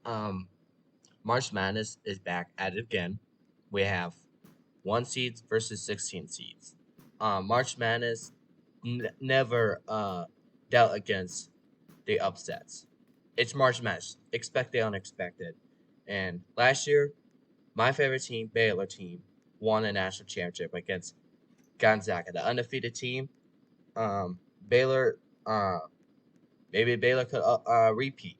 Um, March Madness is back at it again. We have 1 seeds versus 16 seeds. March Madness never dealt against the upsets. It's March Madness. Expect the unexpected. And last year, my favorite team, Baylor team, won a national championship against Gonzaga, the undefeated team. Baylor, uh, maybe Baylor could repeat,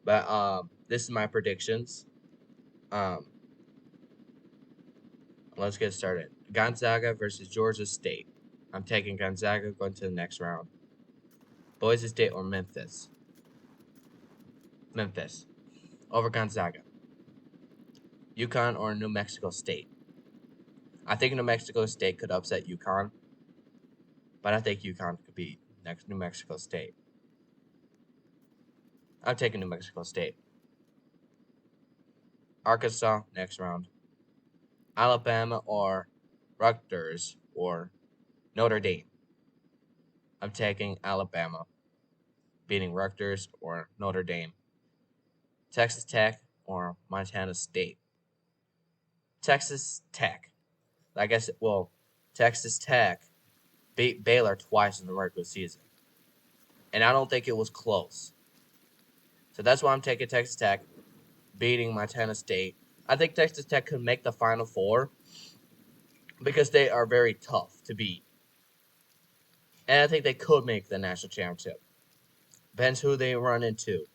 but this is my predictions. Um, let's get started. Gonzaga versus Georgia State. I'm taking Gonzaga going to the next round. Boise State or Memphis. Memphis over Gonzaga. UConn or New Mexico State. I think New Mexico State could upset UConn, but I think UConn could beat New Mexico State. I'm taking New Mexico State. Arkansas next round. Alabama or Rutgers or Notre Dame. I'm taking Alabama, beating Rutgers or Notre Dame. Texas Tech or Montana State. Texas Tech. Like I said, well, Texas Tech beat Baylor twice in the regular season, and I don't think it was close. So that's why I'm taking Texas Tech, beating Montana State. I think Texas Tech could make the Final Four because they are very tough to beat, and I think they could make the national championship. Depends who they run into.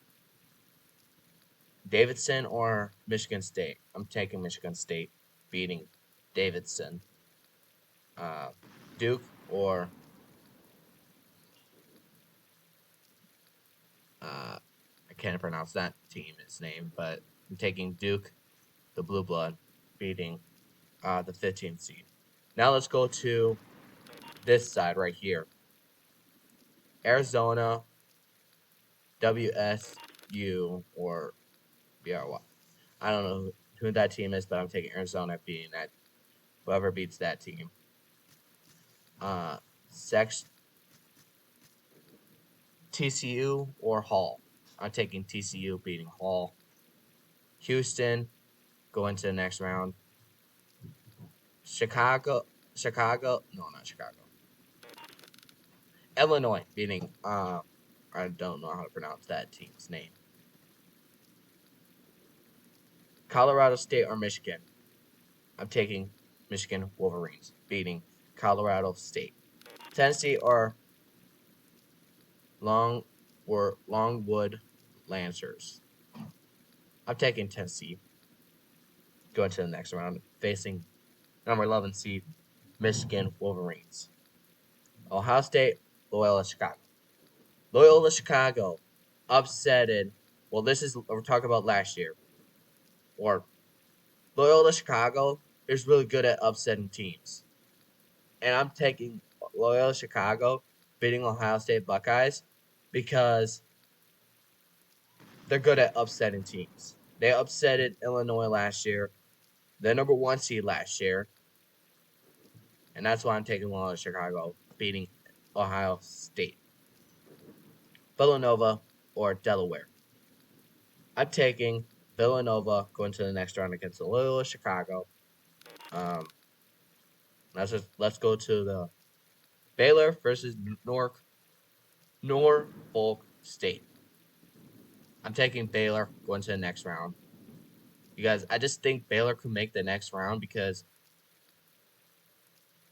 Davidson or Michigan State. I'm taking Michigan State, beating Davidson. Uh, Duke or I can't pronounce that team's name, but I'm taking Duke, the Blue Blood, beating the 15th seed. Now let's go to this side right here. Arizona, WSU, or BRY. I don't know who that team is, but I'm taking Arizona beating that whoever beats that team. Sex TCU or Hall. I'm taking TCU beating Hall. Houston going to the next round. Chicago, no, not Chicago. Illinois beating I don't know how to pronounce that team's name. Colorado State or Michigan. I'm taking Michigan Wolverines beating Colorado State. Tennessee or Longwood Lancers. I'm taking Tennessee going to the next round, facing number 11 seed Michigan Wolverines. Ohio State, Loyola Chicago. Loyola Chicago upsetted. Well, this is we're talking about last year. Or Loyola Chicago is really good at upsetting teams, and I'm taking Loyola Chicago beating Ohio State Buckeyes because they're good at upsetting teams. They upsetted Illinois last year, the number 1 seed last year, and that's why I'm taking Loyola Chicago beating Ohio State. Villanova or Delaware. I'm taking Villanova going to the next round against Loyola Chicago. Let's go to the Baylor versus Norfolk State. I'm taking Baylor going to the next round. You guys, I just think Baylor could make the next round because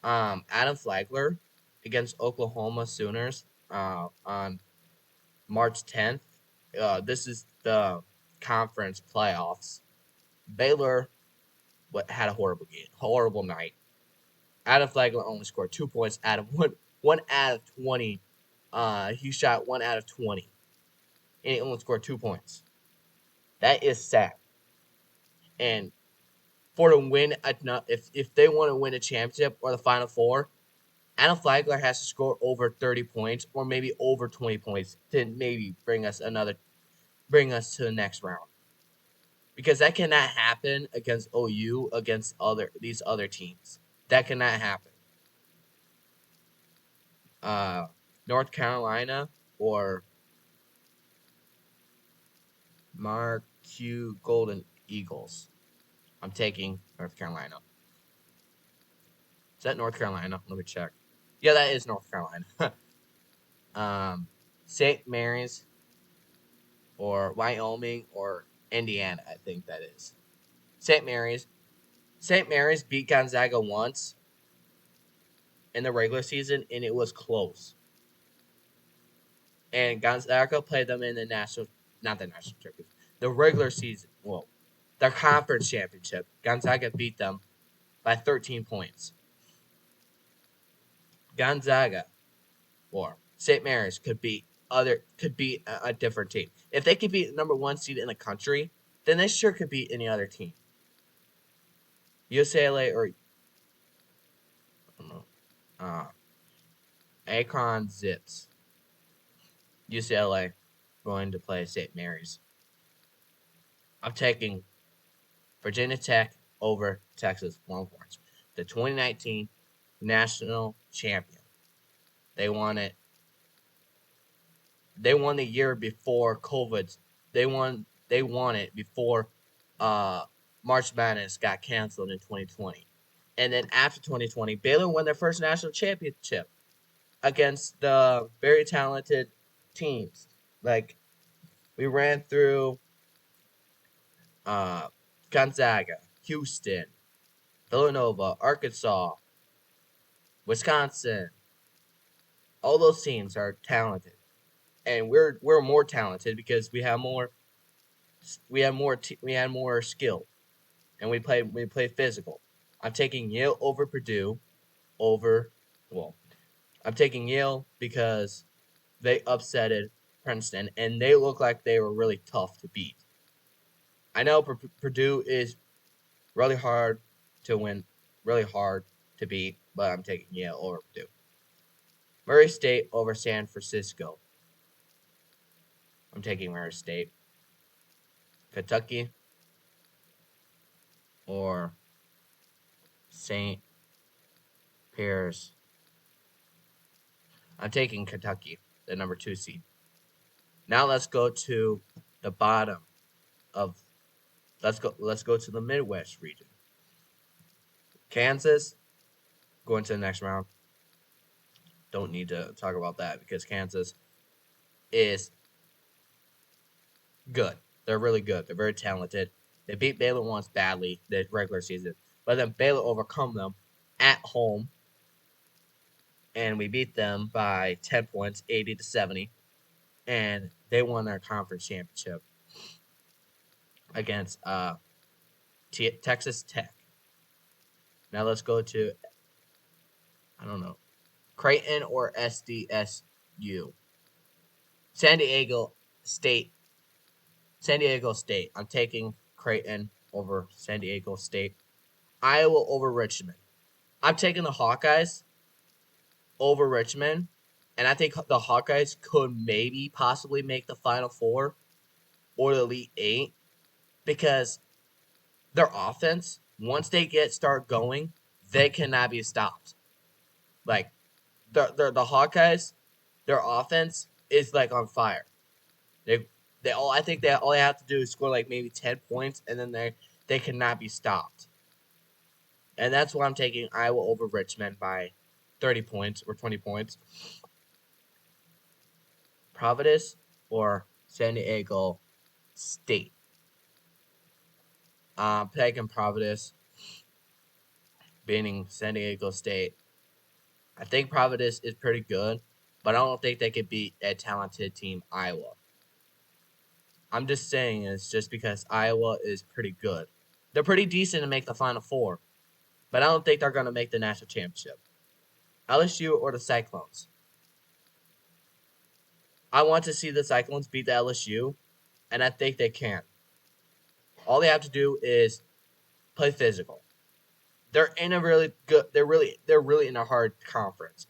Adam Flagler against Oklahoma Sooners on March 10th. This is the conference playoffs. Baylor had a horrible game, horrible night. Adam Flagler only scored 2 points out of one out of 20. He shot 1 out of 20, and he only scored 2 points. That is sad. And for to win, if they want to win a championship or the Final Four, Adam Flagler has to score over 30 points or maybe over 20 points to maybe bring us to the next round. Because that cannot happen against OU against these other teams. That cannot happen. North Carolina or Marquette Golden Eagles. I'm taking North Carolina. Is that North Carolina? Let me check. Yeah, that is North Carolina. St. Mary's or Wyoming or Indiana, I think that is. St. Mary's. St. Mary's beat Gonzaga once in the regular season, and it was close. And Gonzaga played them in the not the national championship, the regular season. Well, their conference championship. Gonzaga beat them by 13 points. Gonzaga or St. Mary's could be a different team. If they could be number one seed in the country, then they sure could beat any other team. UCLA or I don't know, Akron Zips. UCLA going to play St. Mary's. I'm taking Virginia Tech over Texas Longhorns, the 2019 national champion. They won it. They won the year before COVID. They won it before March Madness got canceled in 2020. And then after 2020, Baylor won their first national championship against the very talented teams. Like we ran through Gonzaga, Houston, Villanova, Arkansas, Wisconsin. All those teams are talented, and we're more talented because we had more skill, and we play physical. I'm taking Yale over Purdue, I'm taking Yale because they upsetted Princeton, and they look like they were really tough to beat. I know Purdue is really hard to win, really hard to beat, but I'm taking Yale over Purdue. Murray State over San Francisco. I'm taking Murray State. Kentucky or St. Peter's. I'm taking Kentucky, the number 2 seed. Now let's go to the bottom of let's go to the Midwest region. Kansas going to the next round. Don't need to talk about that because Kansas is good. They're really good. They're very talented. They beat Baylor once badly the regular season, but then Baylor overcome them at home, and we beat them by 10 points, 80-70, and they won their conference championship against Texas Tech. Now let's go to Creighton or SDSU. San Diego State. I'm taking Creighton over San Diego State. Iowa over Richmond. I'm taking the Hawkeyes over Richmond, and I think the Hawkeyes could maybe possibly make the Final Four or the Elite Eight because their offense, once they start going, they cannot be stopped. Like the Hawkeyes, their offense is like on fire. I think all they have to do is score like maybe 10 points, and then they cannot be stopped. And that's why I'm taking Iowa over Richmond by 30 points or 20 points. Providence or San Diego State. I'm taking Providence, beating San Diego State. I think Providence is pretty good, but I don't think they could beat a talented team, Iowa. I'm just saying it's just because Iowa is pretty good. They're pretty decent to make the Final Four, but I don't think they're going to make the national championship. LSU or the Cyclones. I want to see the Cyclones beat the LSU, and I think they can. All they have to do is play physical. They're in a really good. They're really in a hard conference.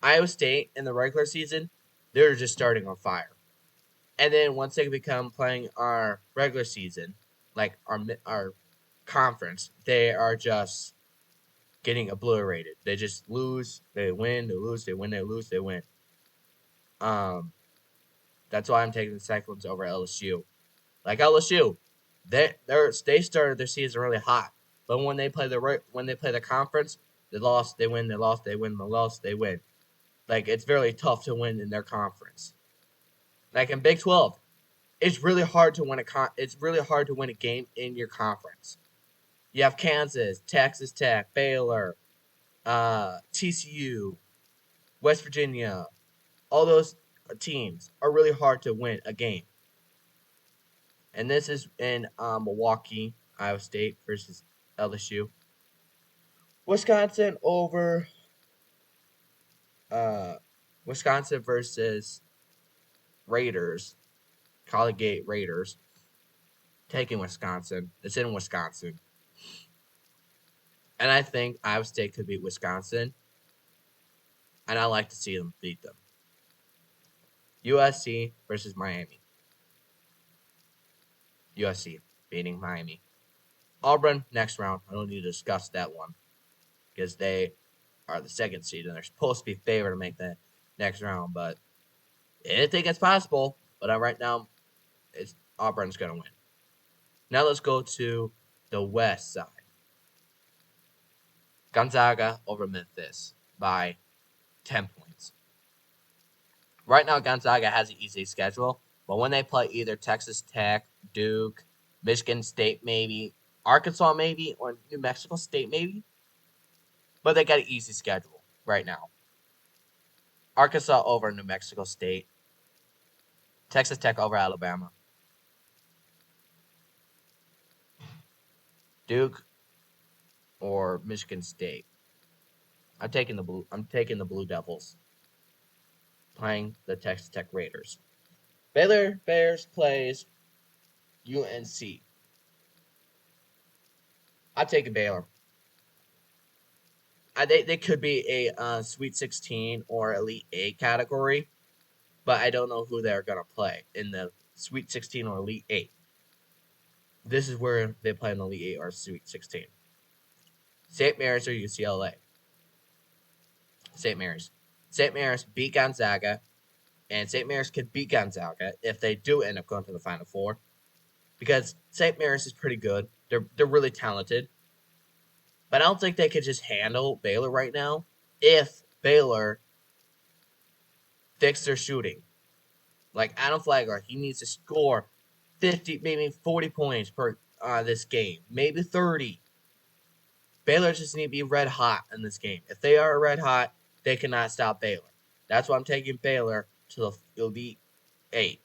Iowa State in the regular season, they're just starting on fire, and then once they become playing our regular season, like our conference, they are just getting obliterated. They just lose, they win, they lose, they win, they lose, they win. That's why I'm taking the Cyclones over LSU. Like LSU, they started their season really hot, but when they play the conference, they lost, they win, they lost, they win, they lost, they win. Like it's very tough to win in their conference. Like in Big 12, it's really hard to win it's really hard to win a game in your conference. You have Kansas, Texas Tech, Baylor, TCU, West Virginia. All those teams are really hard to win a game. And this is in Milwaukee, Iowa State versus LSU. Wisconsin over uh, Wisconsin versus Raiders, Collegate Raiders. Taking Wisconsin. It's in Wisconsin. And I think Iowa State could beat Wisconsin. And I like to see them beat them. USC versus Miami. USC beating Miami. Auburn, next round. I don't need to discuss that one. Because they are the second seed and they're supposed to be favored to make the next round. But anything is possible. But right now, Auburn's going to win. Now let's go to the west side. Gonzaga over Memphis by 10 points. Right now, Gonzaga has an easy schedule, but when they play either Texas Tech, Duke, Michigan State maybe, Arkansas maybe, or New Mexico State maybe, but they got an easy schedule right now. Arkansas over New Mexico State, Texas Tech over Alabama, Duke or Michigan State. I'm taking the Blue Devils playing the Texas Tech Raiders. Baylor Bears plays UNC. I'm taking Baylor. They could be a Sweet 16 or Elite 8 category, but I don't know who they're going to play in the Sweet 16 or Elite 8. This is where they play in the Elite 8 or Sweet 16. St. Mary's or UCLA. St. Mary's. St. Mary's beat Gonzaga, and St. Mary's could beat Gonzaga if they do end up going to the Final Four, because St. Mary's is pretty good. They're really talented. But I don't think they could just handle Baylor right now if Baylor fix their shooting. Like Adam Flagler, he needs to score 50, maybe 40 points per this game, maybe 30. Baylor just need to be red hot in this game. If they are red hot, they cannot stop Baylor. That's why I'm taking Baylor to the Elite 8.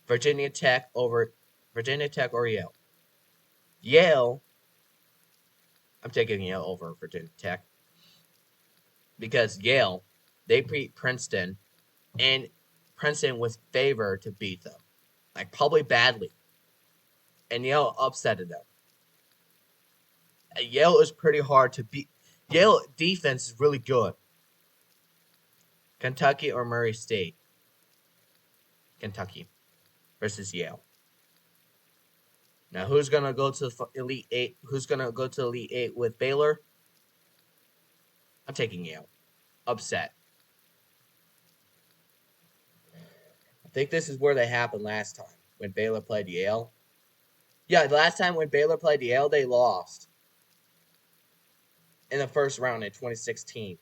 Virginia Tech or Yale. Yale, I'm taking Yale over Virginia Tech. Because Yale, they beat Princeton, and Princeton was favored to beat them. Like, probably badly. And Yale upsetted them. Yale is pretty hard to beat. Yale defense is really good. Kentucky or Murray State? Kentucky versus Yale. Now, who's going to go to the Elite 8? Who's going to go to Elite 8 with Baylor? I'm taking Yale. Upset. I think this is where they happened last time when Baylor played Yale. Yeah, the last time when Baylor played Yale, they lost in the first round in 2016.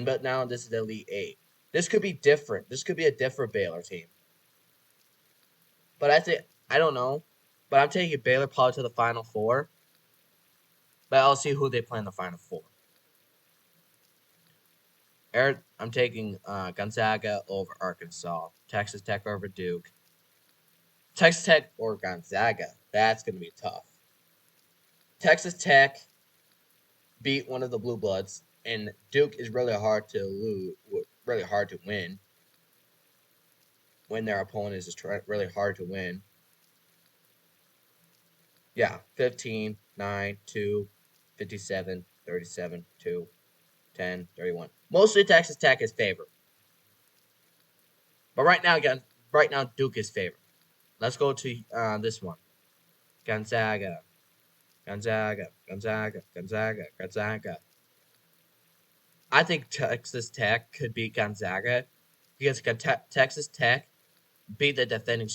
But now this is the Elite 8. This could be different. This could be a different Baylor team. But I don't know. But I'm taking Baylor probably to the Final Four. But I'll see who they play in the Final Four. I'm taking Gonzaga over Arkansas. Texas Tech over Duke. Texas Tech or Gonzaga. That's going to be tough. Texas Tech beat one of the Blue Bloods, and Duke is really hard to lose, really hard to win. When their opponent is really hard to win. Yeah, 15, 9, 2, 57, 37, 2, 10, 31. Mostly Texas Tech is favored. But right now Duke is favored. Let's go to this one. Gonzaga. I think Texas Tech could beat Gonzaga because Texas Tech beat the defending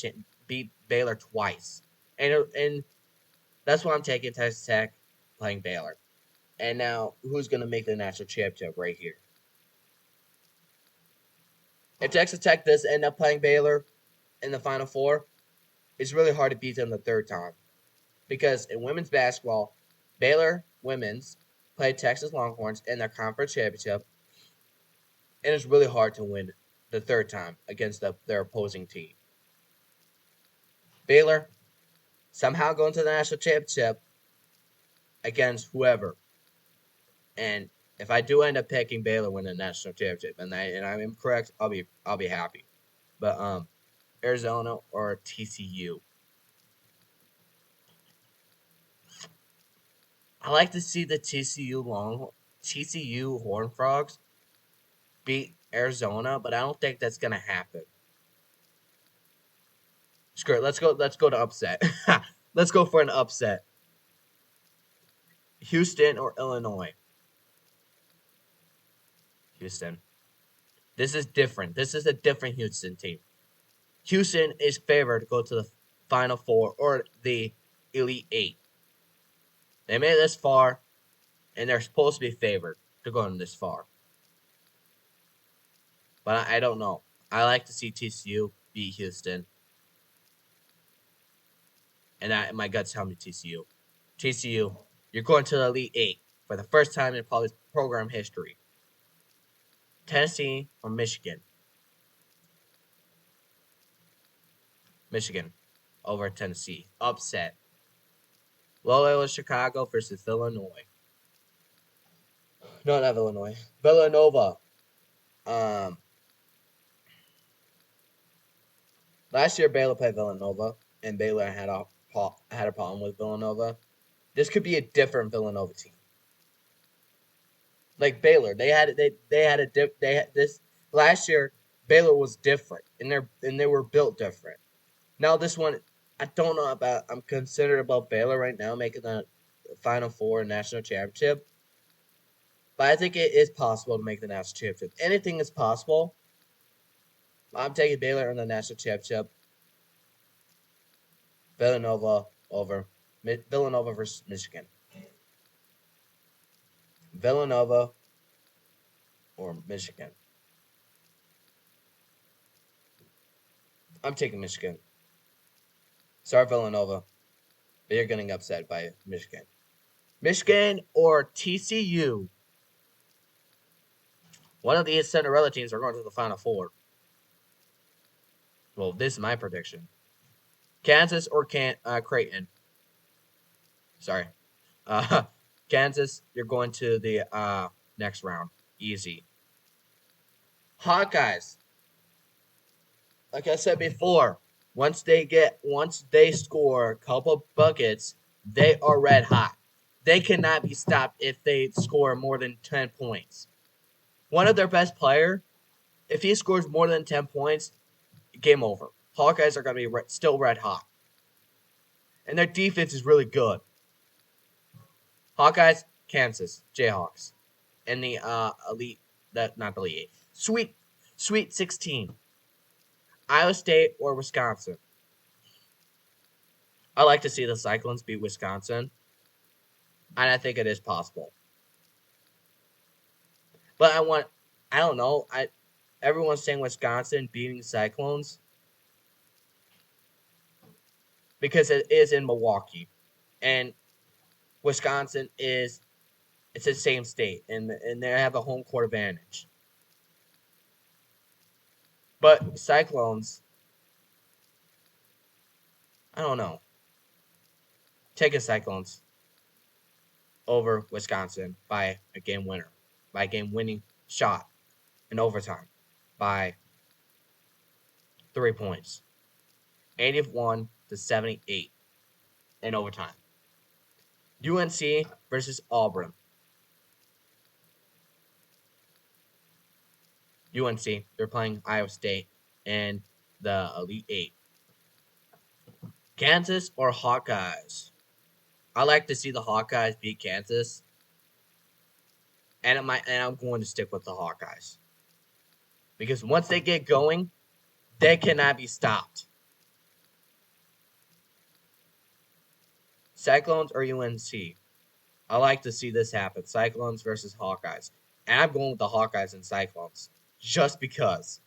beat Baylor twice, and that's why I'm taking Texas Tech playing Baylor. And now, who's going to make the national championship right here? If Texas Tech does end up playing Baylor in the Final Four, it's really hard to beat them the third time. Because in women's basketball, Baylor women's played Texas Longhorns in their conference championship, and it's really hard to win the third time against their opposing team. Baylor somehow going to the national championship against whoever. And if I do end up picking Baylor win the national championship, and I am correct, I'll be happy. But Arizona or TCU. I like to see the TCU Horned Frogs beat Arizona, but I don't think that's gonna happen. Screw it. Let's go to upset. Let's go for an upset. Houston or Illinois. Houston. This is different. This is a different Houston team. Houston is favored to go to the Final Four or the Elite Eight. They made it this far, and they're supposed to be favored to go in this far. But I don't know. I like to see TCU beat Houston. And my guts tell me TCU. TCU, you're going to the Elite Eight for the first time in program history. Tennessee or Michigan? Michigan over Tennessee. Upset. Loyola Chicago versus Illinois. No, not Illinois. Villanova. Last year Baylor played Villanova, and Baylor had a problem with Villanova. This could be a different Villanova team. Like Baylor, they had this last year. Baylor was different, and they were built different. Now this one, I don't know about. I'm concerned about Baylor right now making the Final Four and national championship, but I think it is possible to make the national championship. Anything is possible. I'm taking Baylor in the national championship. Villanova versus Michigan. Villanova or Michigan. I'm taking Michigan. Sorry, Villanova, but you're getting upset by Michigan. Michigan or TCU. One of these Cinderella teams are going to the Final Four. Well, this is my prediction. Kansas or Creighton. Sorry. Kansas, you're going to the next round. Easy. Hawkeyes. Like I said before, once they score a couple buckets, they are red hot. They cannot be stopped if they score more than 10 points. One of their best player, if he scores more than 10 points, game over. Hawkeyes are going to be still red hot. And their defense is really good. Hawkeyes, Kansas, Jayhawks. And the Elite, not the Elite 8. Sweet 16. Iowa State or Wisconsin. I like to see the Cyclones beat Wisconsin. And I think it is possible. But I don't know. Everyone's saying Wisconsin beating Cyclones because it is in Milwaukee, and Wisconsin it's the same state, and they have a home court advantage. But Cyclones, I don't know. Take a Cyclones over Wisconsin by a game winner, by a game winning shot in overtime by 3 points. 81-78 in overtime. UNC versus Auburn. UNC, they're playing Iowa State and the Elite Eight. Kansas or Hawkeyes? I like to see the Hawkeyes beat Kansas. And I'm going to stick with the Hawkeyes. Because once they get going, they cannot be stopped. Cyclones or UNC? I like to see this happen. Cyclones versus Hawkeyes. And I'm going with the Hawkeyes and Cyclones. Just because.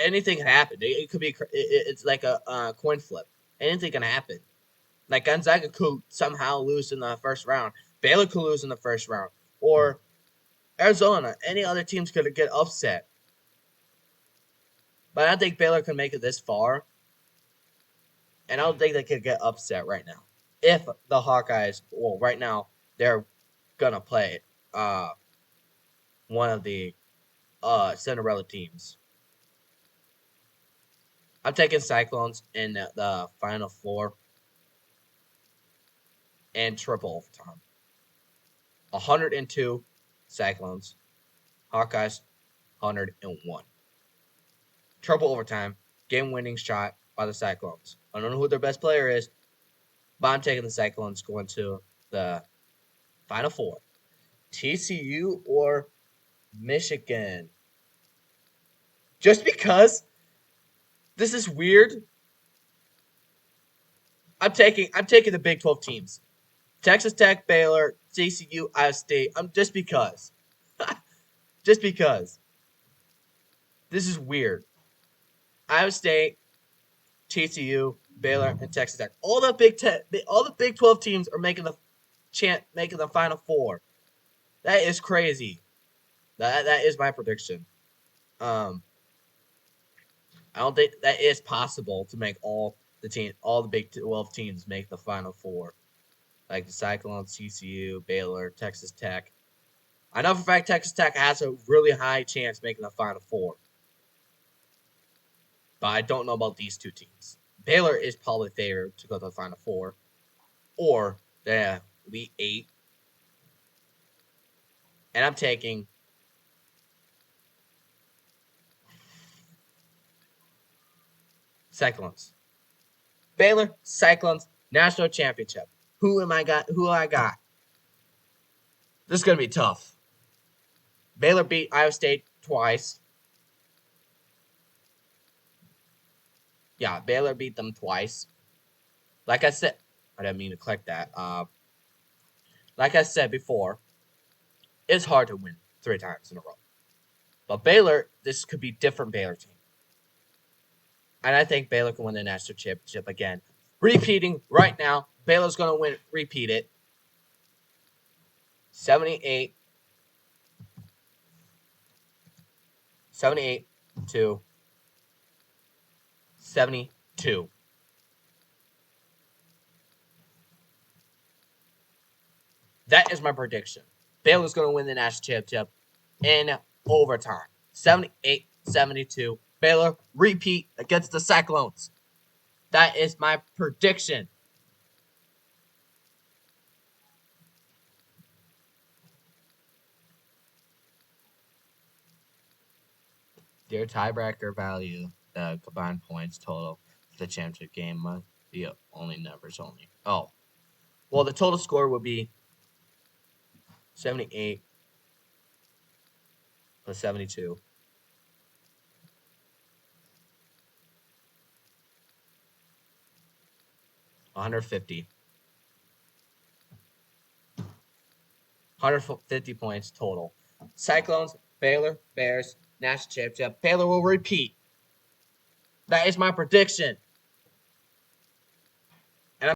Anything can happen. It could be. It's like a coin flip. Anything can happen. Like Gonzaga could somehow lose in the first round. Baylor could lose in the first round. Or Arizona. Any other teams could get upset. But I don't think Baylor can make it this far. And I don't think they could get upset right now. If the Hawkeyes, well, right now, they're going to play one of the Cinderella teams. I'm taking Cyclones in the Final Four and triple overtime. 102 Cyclones. Hawkeyes, 101. Triple overtime. Game-winning shot by the Cyclones. I don't know who their best player is, but I'm taking the Cyclones going to the Final Four. TCU or Michigan? Just because this is weird, I'm taking the Big 12 teams. Texas Tech, Baylor, TCU, Iowa State. Just because. Just because. This is weird. Iowa State, TCU, Baylor, and Texas Tech. All the Big 12 teams are making the Final Four. That is crazy. That is my prediction. I don't think that is possible to make all the Big 12 teams make the Final Four. Like the Cyclones, TCU, Baylor, Texas Tech. I know for a fact Texas Tech has a really high chance making the Final Four. But I don't know about these two teams. Baylor is probably favored to go to the Final Four. Or the Elite Eight. And I'm taking Cyclones. Baylor, Cyclones, National Championship. Who I got? This is going to be tough. Baylor beat Iowa State twice. Yeah, Baylor beat them twice. Like I said, I didn't mean to click that. Like I said before, it's hard to win 3 times in a row. But Baylor, this could be different Baylor team. And I think Baylor can win the national championship again. Repeating right now, Baylor's going to repeat it. 78 to 72. That is my prediction. Baylor's going to win the national championship in overtime. 78-72. Baylor repeat against the Cyclones. That is my prediction. Their tiebreaker value, the combined points total for the championship game must be only numbers only. Oh. Well, the total score would be 78 plus 72. 150. 150 points total. Cyclones, Baylor, Bears, national championship. Baylor will repeat. That is my prediction.